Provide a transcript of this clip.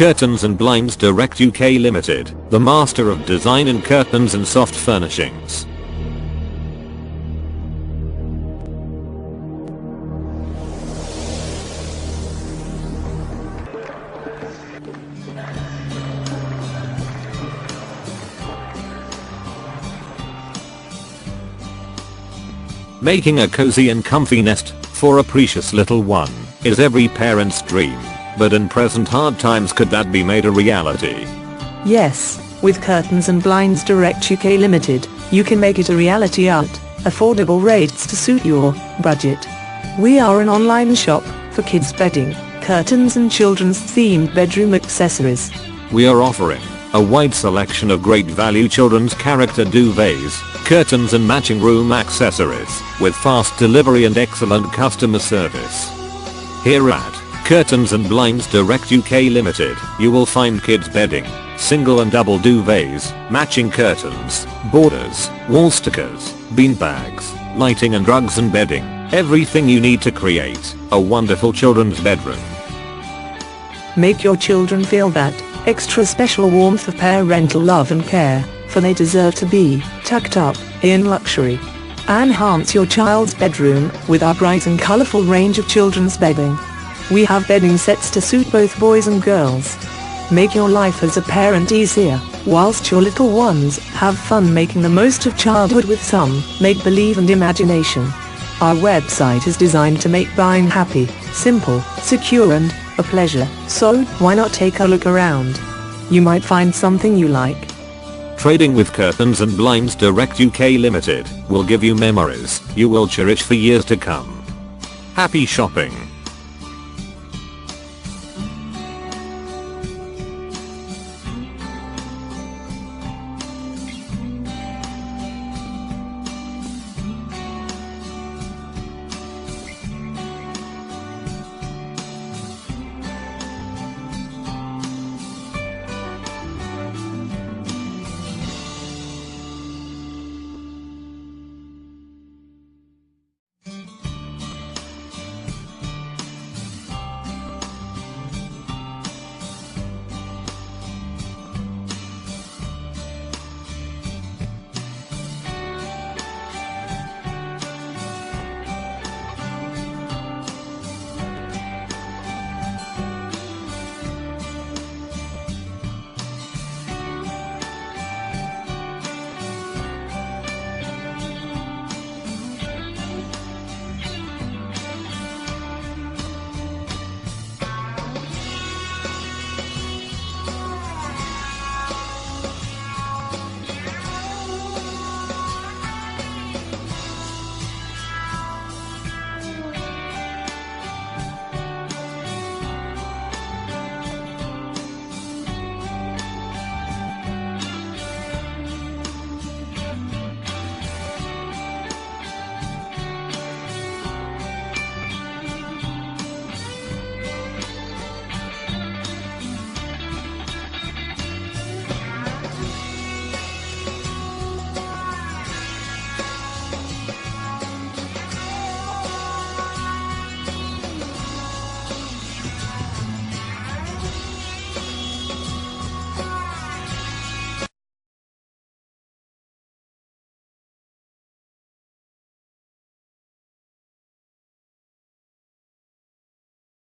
Curtains and Blinds Direct UK Limited, the master of design in curtains and soft furnishings. Making a cozy and comfy nest for a precious little one is every parent's dream, but in present hard times could that be made a reality? Yes, with Curtains and Blinds Direct UK Limited, you can make it a reality at affordable rates to suit your budget. We are an online shop for kids bedding, curtains and children's themed bedroom accessories. We are offering a wide selection of great value children's character duvets, curtains and matching room accessories, with fast delivery and excellent customer service. Here at Curtains and Blinds Direct UK Limited, you will find kids bedding, single and double duvets, matching curtains, borders, wall stickers, beanbags, lighting and rugs and bedding, everything you need to create a wonderful children's bedroom. Make your children feel that extra special warmth of parental love and care, for they deserve to be tucked up in luxury. Enhance your child's bedroom with our bright and colorful range of children's bedding. We have bedding sets to suit both boys and girls. Make your life as a parent easier, whilst your little ones have fun making the most of childhood with some make-believe and imagination. Our website is designed to make buying happy, simple, secure and a pleasure, so why not take a look around? You might find something you like. Trading with Curtains and Blinds Direct UK Limited will give you memories you will cherish for years to come. Happy shopping!